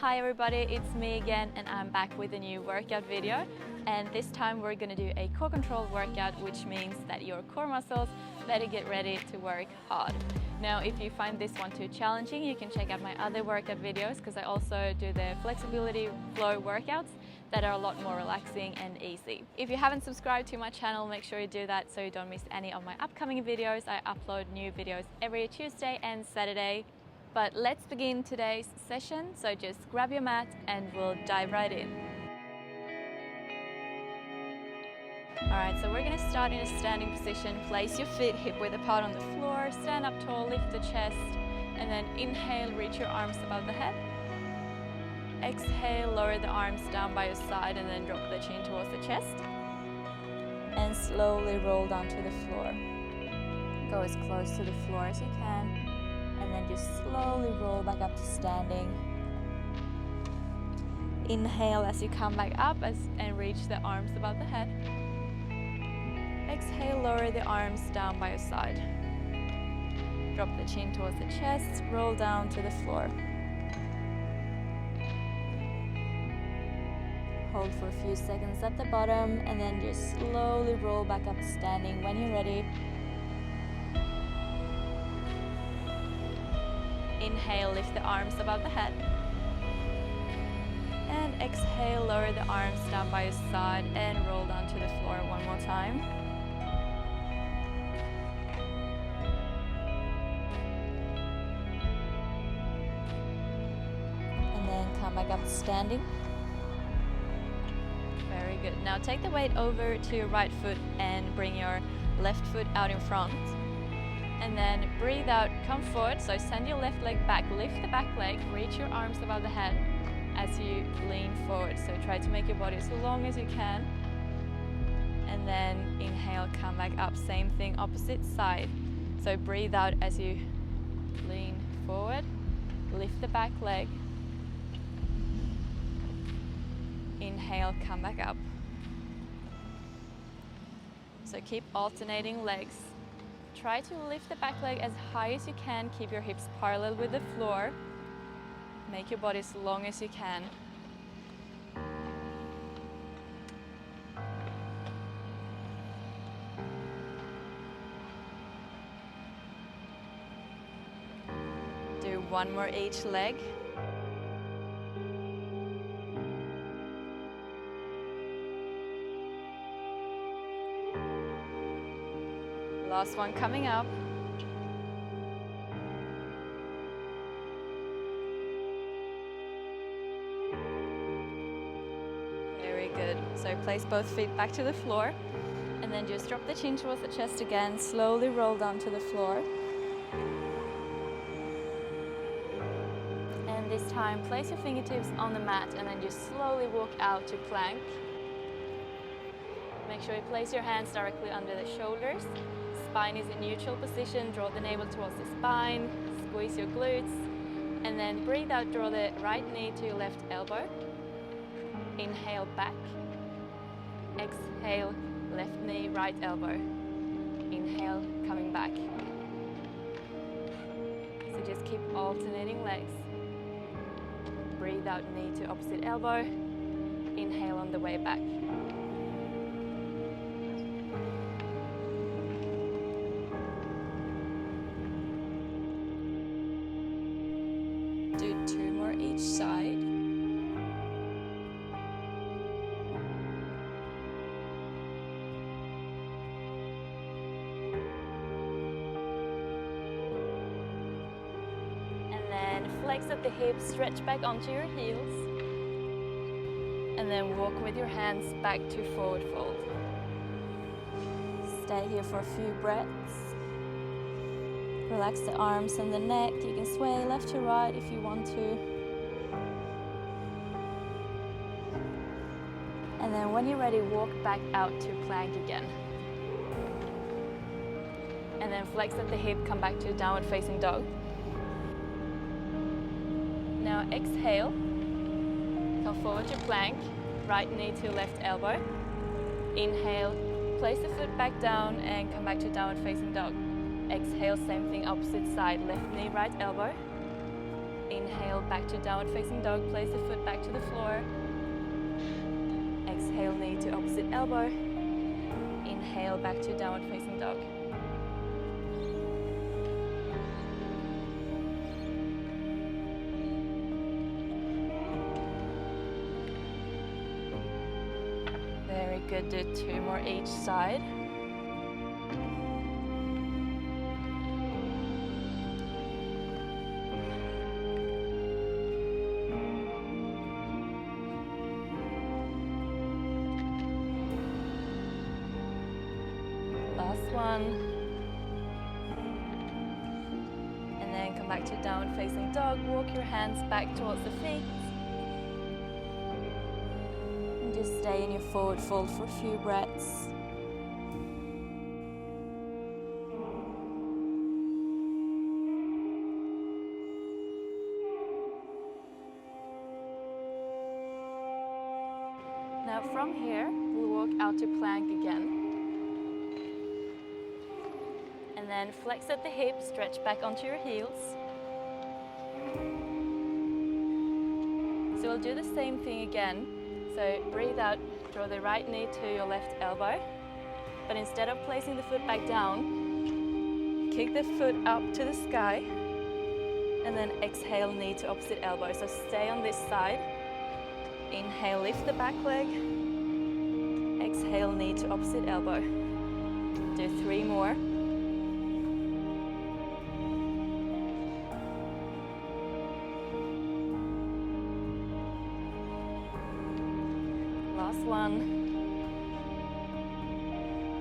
Hi everybody, it's me again and I'm back with a new workout video, and this time we're going to do a core control workout, which means that your core muscles better get ready to work hard. Now if you find this one too challenging, you can check out my other workout videos, because I also do the flexibility flow workouts that are a lot more relaxing and easy. If you haven't subscribed to my channel, make sure you do that so you don't miss any of my upcoming videos. I upload new videos every Tuesday and Saturday. But let's begin today's session, so just grab your mat and we'll dive right in. Alright, so we're going to start in a standing position. Place your feet hip width apart on the floor, stand up tall, lift the chest, and then inhale, reach your arms above the head. Exhale, lower the arms down by your side and then drop the chin towards the chest. And slowly roll down to the floor. Go as close to the floor as you can. And then just slowly roll back up to standing. Inhale as you come back up and reach the arms above the head. Exhale, lower the arms down by your side. Drop the chin towards the chest, roll down to the floor. Hold for a few seconds at the bottom and then just slowly roll back up to standing when you're ready. Inhale, lift the arms above the head. And exhale, lower the arms down by your side and roll down to the floor one more time. And then come back up to standing. Very good. Now take the weight over to your right foot and bring your left foot out in front. And then breathe out, come forward, so send your left leg back, lift the back leg, reach your arms above the head as you lean forward. So try to make your body as long as you can. And then inhale, come back up, same thing, opposite side. So breathe out as you lean forward, lift the back leg. Inhale, come back up. So keep alternating legs. Try to lift the back leg as high as you can. Keep your hips parallel with the floor. Make your body as long as you can. Do one more each leg. Last one coming up. Very good. So place both feet back to the floor and then just drop the chin towards the chest again. Slowly roll down to the floor. And this time place your fingertips on the mat and then just slowly walk out to plank. Make sure you place your hands directly under the shoulders. Spine is in neutral position, draw the navel towards the spine, squeeze your glutes, and then breathe out, draw the right knee to your left elbow. Inhale, back. Exhale, left knee, right elbow. Inhale, coming back. So just keep alternating legs. Breathe out, knee to opposite elbow. Inhale on the way back. Do two more each side. And then flex at the hips, stretch back onto your heels. And then walk with your hands back to forward fold. Stay here for a few breaths. Relax the arms and the neck. You can sway left to right if you want to. And then when you're ready, walk back out to plank again. And then flex at the hip, come back to downward facing dog. Now exhale, come forward to plank, right knee to left elbow. Inhale, place the foot back down and come back to downward facing dog. Exhale, same thing, opposite side, left knee, right elbow. Inhale, back to downward facing dog. Place the foot back to the floor. Exhale, knee to opposite elbow. Inhale, back to downward facing dog. Very good, do 2 more each side. Last one. And then come back to downward facing dog. Walk your hands back towards the feet. And just stay in your forward fold for a few breaths. Now from here, we'll walk out to plank again. And then flex at the hips, stretch back onto your heels. So we'll do the same thing again. So breathe out, draw the right knee to your left elbow. But instead of placing the foot back down, kick the foot up to the sky. And then exhale, knee to opposite elbow. So stay on this side. Inhale, lift the back leg. Exhale, knee to opposite elbow. Do 3 more. Last one.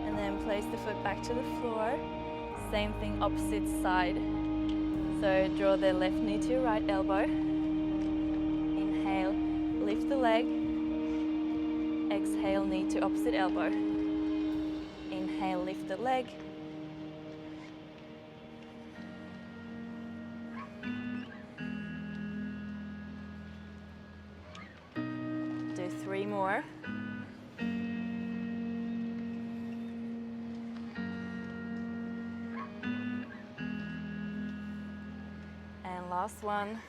And then place the foot back to the floor. Same thing, opposite side. So draw the left knee to your right elbow. Inhale, lift the leg. Exhale, knee to opposite elbow. Inhale, lift the leg. Do 3 more. And last one.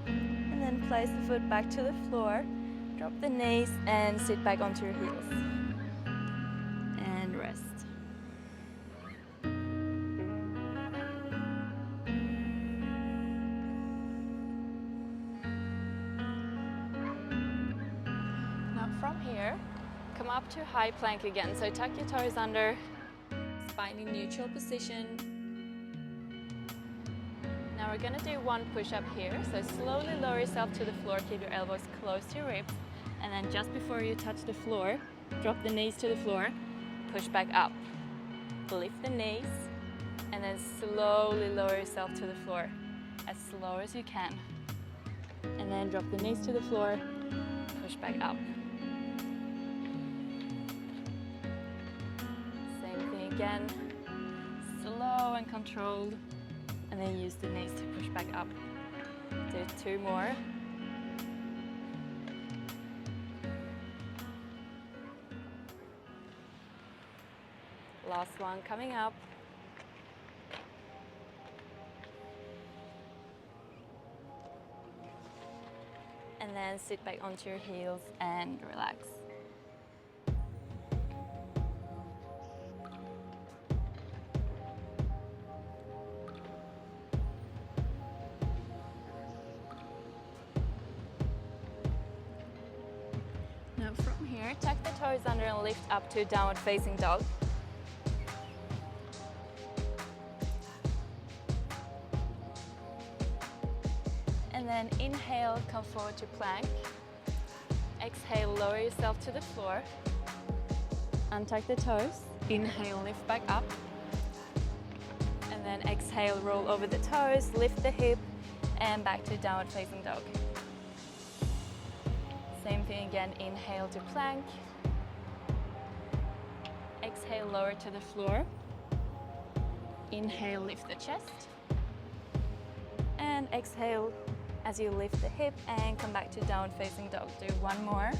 And then place the foot back to the floor. Drop the knees and sit back onto your heels. And rest. Now from here, come up to high plank again. So tuck your toes under, spine in neutral position. Now we're going to do 1 push-up here. So slowly lower yourself to the floor, keep your elbows close to your ribs. And then just before you touch the floor, drop the knees to the floor, push back up. Lift the knees, and then slowly lower yourself to the floor, as slow as you can. And then drop the knees to the floor, push back up. Same thing again, slow and controlled, and then use the knees to push back up. Do 2 more. Last one coming up. And then sit back onto your heels and relax. Now from here, tuck the toes under and lift up to downward facing dog. And then inhale, come forward to plank. Exhale, lower yourself to the floor. Untuck the toes. Inhale, lift back up. And then exhale, roll over the toes, lift the hip, and back to downward facing dog. Same thing again, inhale to plank. Exhale, lower to the floor. Inhale, lift the chest. And exhale as you lift the hip and come back to downward facing dog. Do 1 more.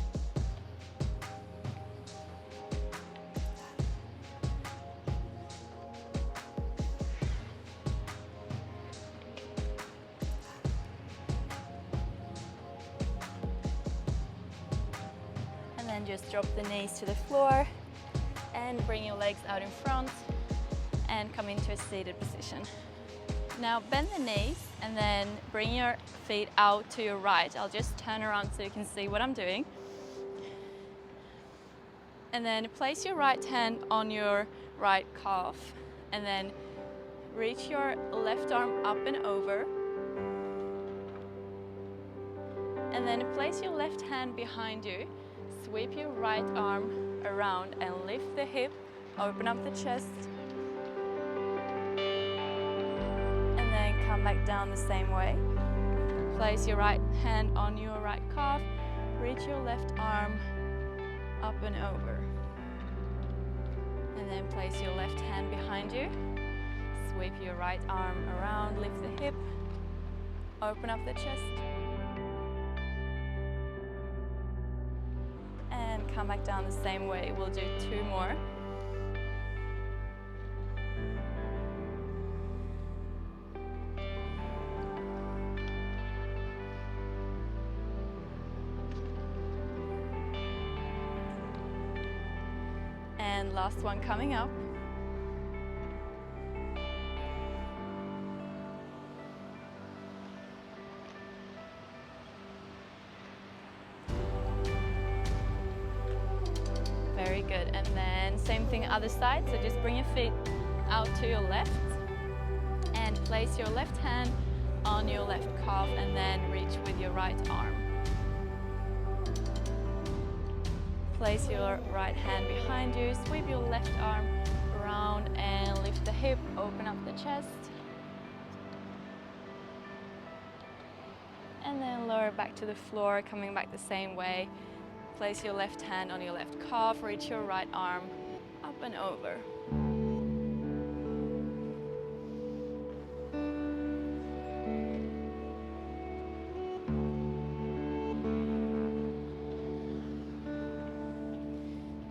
and just drop the knees to the floor and bring your legs out in front and come into a seated position. Now bend the knees and then bring your feet out to your right. I'll just turn around so you can see what I'm doing. And then place your right hand on your right calf and then reach your left arm up and over. And then place your left hand behind you. Sweep your right arm around and lift the hip, open up the chest. And then come back down the same way. Place your right hand on your right calf, reach your left arm up and over. And then place your left hand behind you. Sweep your right arm around, lift the hip, open up the chest. And come back down the same way. We'll do 2 more. And last one coming up. Very good. And then same thing other side. So just bring your feet out to your left and place your left hand on your left calf and then reach with your right arm. Place your right hand behind you, sweep your left arm around and lift the hip, open up the chest. And then lower back to the floor, coming back the same way. Place your left hand on your left calf, reach your right arm up and over.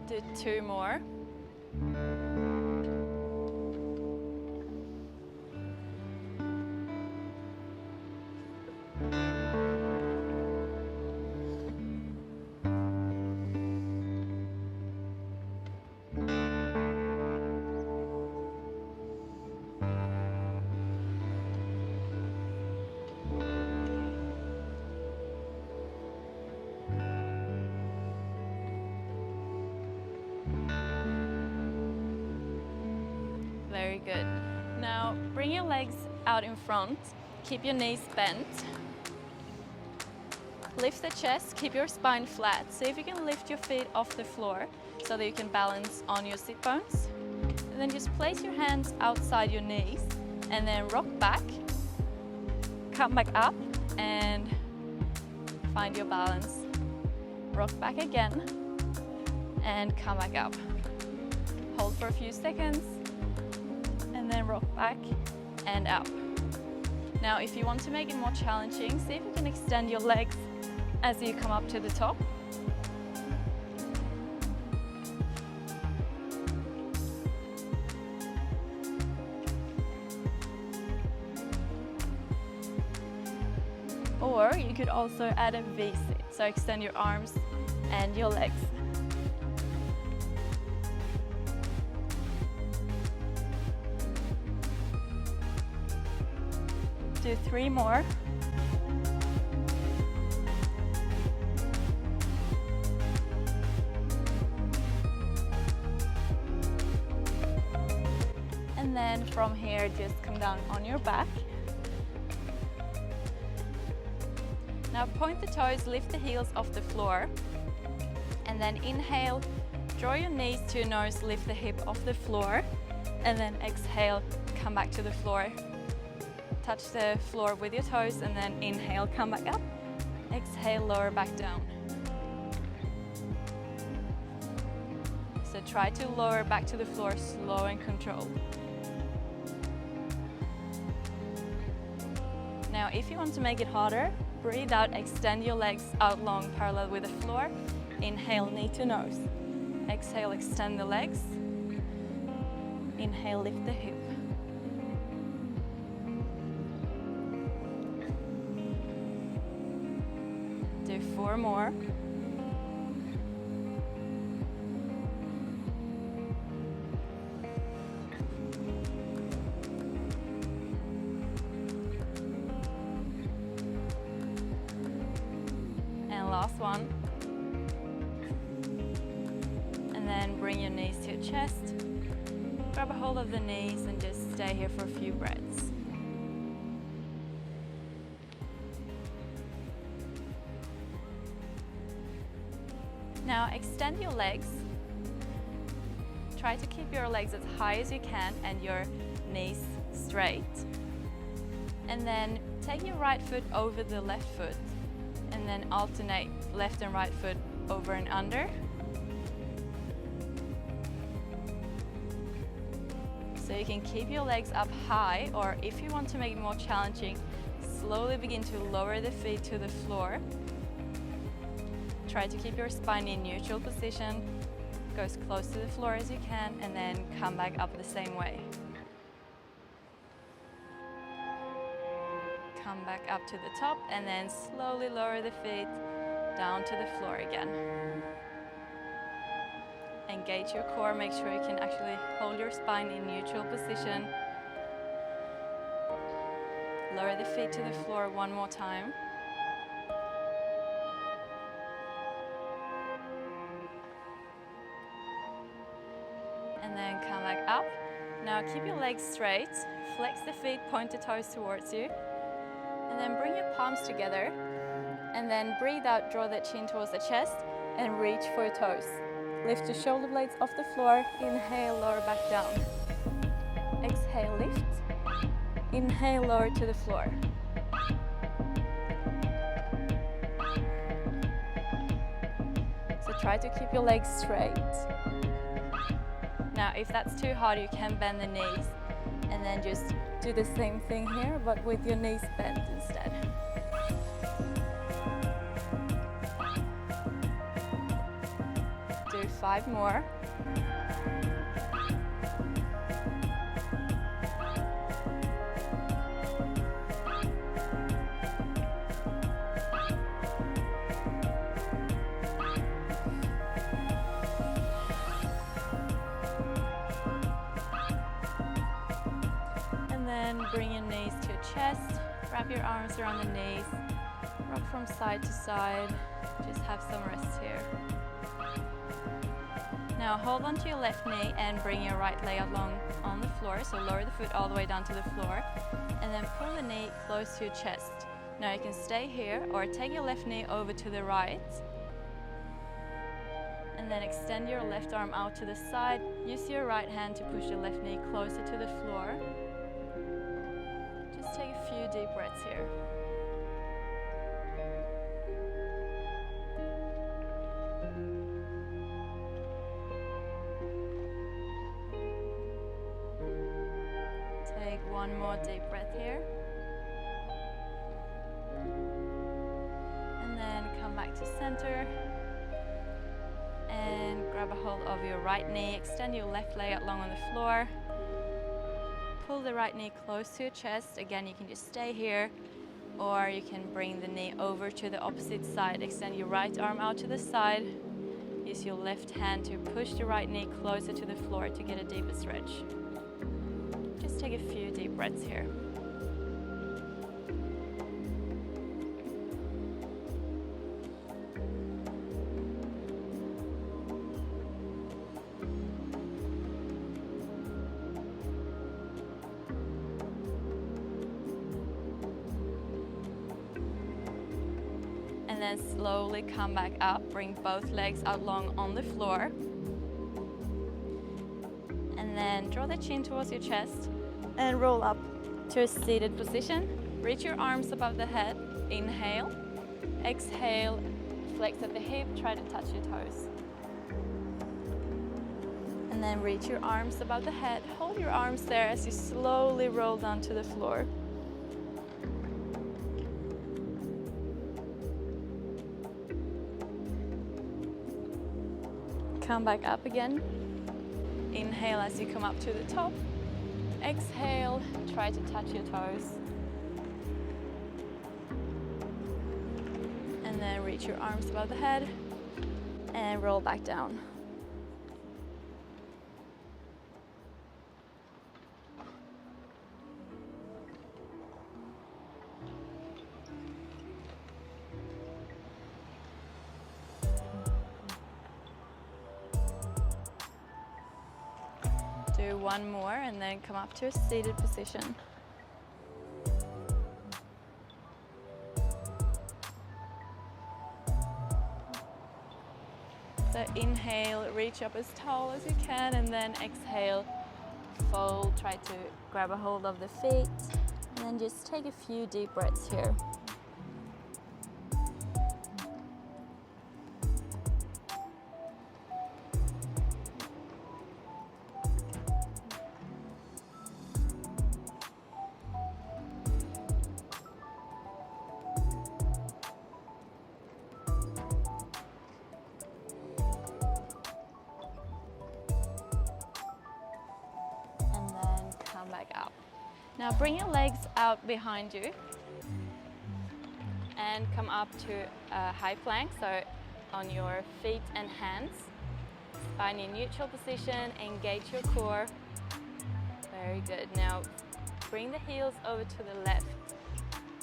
Do 2 more. Very good. Now bring your legs out in front, keep your knees bent. Lift the chest, keep your spine flat. See if you can lift your feet off the floor so that you can balance on your sit bones. And then just place your hands outside your knees and then rock back, come back up and find your balance. Rock back again and come back up. Hold for a few seconds. And then rock back and up. Now if you want to make it more challenging, see if you can extend your legs as you come up to the top. Or you could also add a V-sit, so extend your arms and your legs. Do 3 more. And then from here, just come down on your back. Now point the toes, lift the heels off the floor. And then inhale, draw your knees to your nose, lift the hip off the floor. And then exhale, come back to the floor. Touch the floor with your toes and then inhale, come back up. Exhale, lower back down. So try to lower back to the floor, slow and controlled. Now, if you want to make it harder, breathe out, extend your legs out long, parallel with the floor. Inhale, knee to nose. Exhale, extend the legs. Inhale, lift the hip. Do 4 more. last one. And then bring your knees to your chest. Grab a hold of the knees and just stay here for a few breaths. Now extend your legs. Try to keep your legs as high as you can and your knees straight. And then take your right foot over the left foot and then alternate left and right foot over and under. So you can keep your legs up high, or if you want to make it more challenging, slowly begin to lower the feet to the floor. Try to keep your spine in neutral position, go as close to the floor as you can, and then come back up the same way. Come back up to the top and then slowly lower the feet down to the floor again. Engage your core, make sure you can actually hold your spine in neutral position. Lower the feet to the floor one more time. And then come back up. Now keep your legs straight, flex the feet, point the toes towards you. And then bring your palms together. And then breathe out, draw the chin towards the chest and reach for your toes. Lift your shoulder blades off the floor. Inhale, lower back down. Exhale, lift. Inhale, lower to the floor. So try to keep your legs straight. Now, if that's too hard, you can bend the knees and then just do the same thing here, but with your knees bent instead. Do 5 more. Then bring your knees to your chest, wrap your arms around the knees, rock from side to side, just have some rest here. Now hold onto your left knee and bring your right leg along on the floor, so lower the foot all the way down to the floor, and then pull the knee close to your chest. Now you can stay here or take your left knee over to the right, and then extend your left arm out to the side. Use your right hand to push your left knee closer to the floor. Just take a few deep breaths here. Take one more deep breath here. And then come back to center. And grab a hold of your right knee. Extend your left leg out long on the floor. Pull the right knee close to your chest. Again, you can just stay here, or you can bring the knee over to the opposite side. Extend your right arm out to the side. Use your left hand to push the right knee closer to the floor to get a deeper stretch. Just take a few deep breaths here. And then slowly come back up, bring both legs out long on the floor. And then draw the chin towards your chest and roll up to a seated position. Reach your arms above the head, inhale. Exhale, flex at the hip, try to touch your toes. And then reach your arms above the head, hold your arms there as you slowly roll down to the floor. Come back up again. Inhale as you come up to the top. Exhale, try to touch your toes. And then reach your arms above the head and roll back down. Do one more and then come up to a seated position. So inhale, reach up as tall as you can, and then exhale, fold, try to grab a hold of the feet, and then just take a few deep breaths here. Back up. Now bring your legs out behind you and come up to a high plank, so on your feet and hands. Spine in neutral position, engage your core. Very good. Now bring the heels over to the left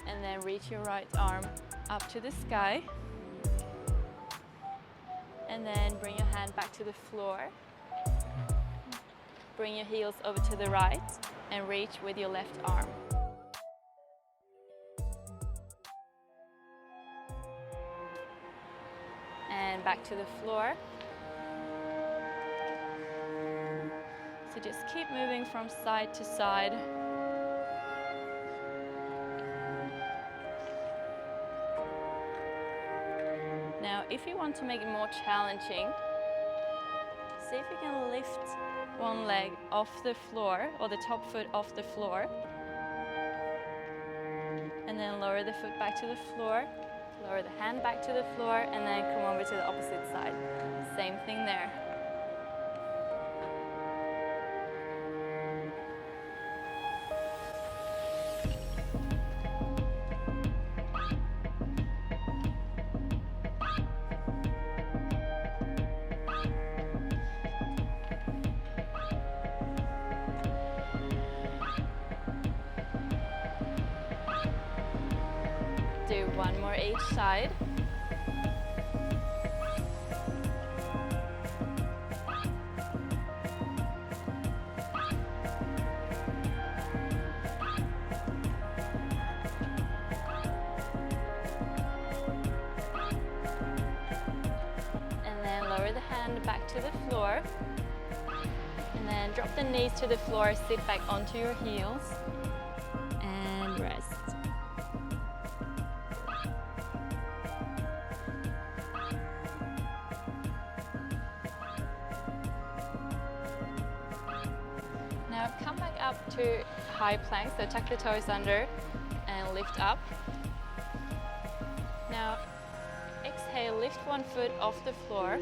and then reach your right arm up to the sky. And then bring your hand back to the floor. Bring your heels over to the right and reach with your left arm. And back to the floor. So just keep moving from side to side. Now, if you want to make it more challenging, see if you can lift one leg off the floor, or the top foot off the floor, and then lower the foot back to the floor, lower the hand back to the floor, and then come over to the opposite side. Same thing there. Do one more each side. And then lower the hand back to the floor. And then drop the knees to the floor, sit back onto your heels and rest. Now come back up to high plank, so tuck the toes under and lift up. Now exhale, lift one foot off the floor.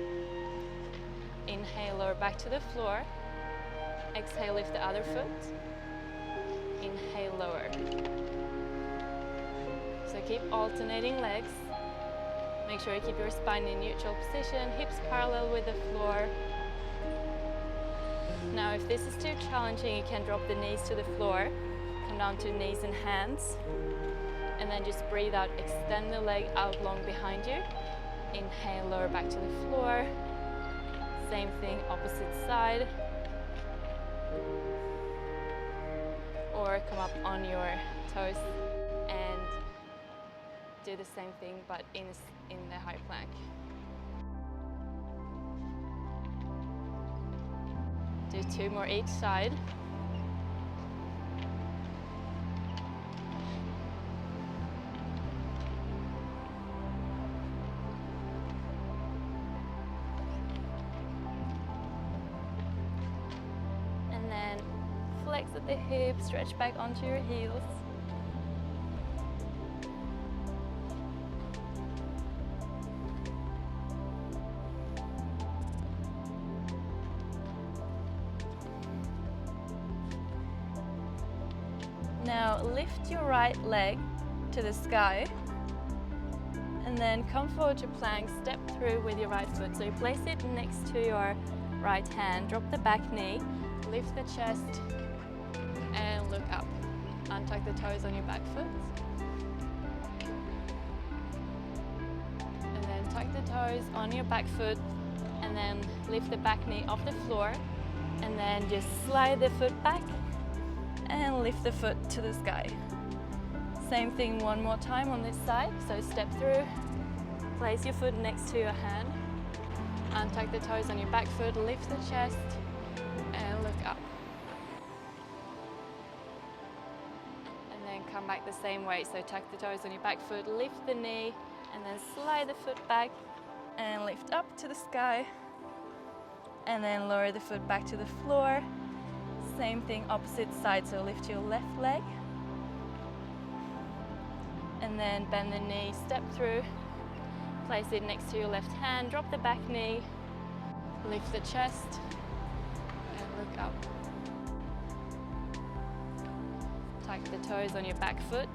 Inhale, lower back to the floor. Exhale, lift the other foot. Inhale, lower. So keep alternating legs. Make sure you keep your spine in neutral position, hips parallel with the floor. Now, if this is too challenging, you can drop the knees to the floor, come down to knees and hands, and then just breathe out, extend the leg out long behind you. Inhale, lower back to the floor. Same thing, opposite side. Or come up on your toes and do the same thing, but in the high plank. Do two more each side. And then flex at the hips, stretch back onto your heels. Now lift your right leg to the sky and then come forward to plank, step through with your right foot. So you place it next to your right hand, drop the back knee, lift the chest and look up. Untuck the toes on your back foot. And then tuck the toes on your back foot and then lift the back knee off the floor And then just slide the foot back and lift the foot to the sky. Same thing one more time on this side. So step through, place your foot next to your hand, untuck the toes on your back foot, lift the chest and look up. And then come back the same way. So tuck the toes on your back foot, lift the knee and then slide the foot back and lift up to the sky. And then lower the foot back to the floor. Same thing, opposite side, so lift your left leg. And then bend the knee, step through, place it next to your left hand, drop the back knee, lift the chest, and look up. Tuck the toes on your back foot,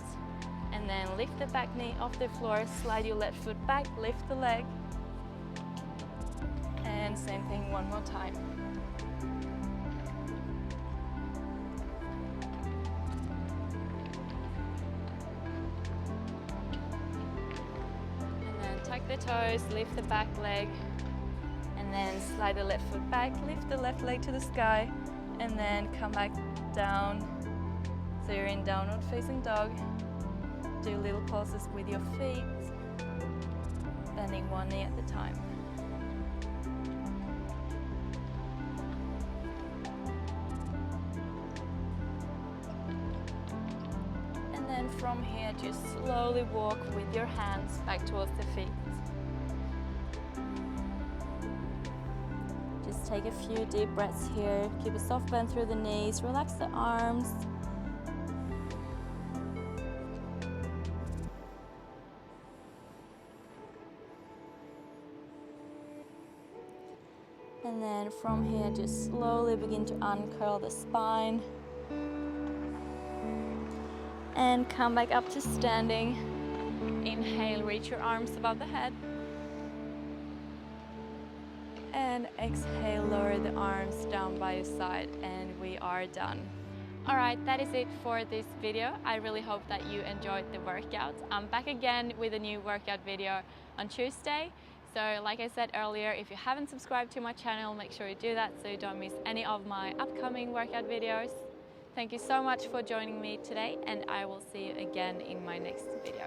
and then lift the back knee off the floor, slide your left foot back, lift the leg, and same thing one more time. Tuck the toes, lift the back leg, and then slide the left foot back, lift the left leg to the sky, and then come back down. So you're in downward facing dog. Do little pulses with your feet, bending one knee at a time. And then from here, just slowly walk with your hands back towards the feet. Just take a few deep breaths here. Keep a soft bend through the knees, relax the arms. And then from here, just slowly begin to uncurl the spine. And come back up to standing. Inhale, reach your arms above the head. And exhale, lower the arms down by your side, and we are done. All right, that is it for this video. I really hope that you enjoyed the workout. I'm back again with a new workout video on Tuesday. So like I said earlier, if you haven't subscribed to my channel, make sure you do that so you don't miss any of my upcoming workout videos. Thank you so much for joining me today, and I will see you again in my next video.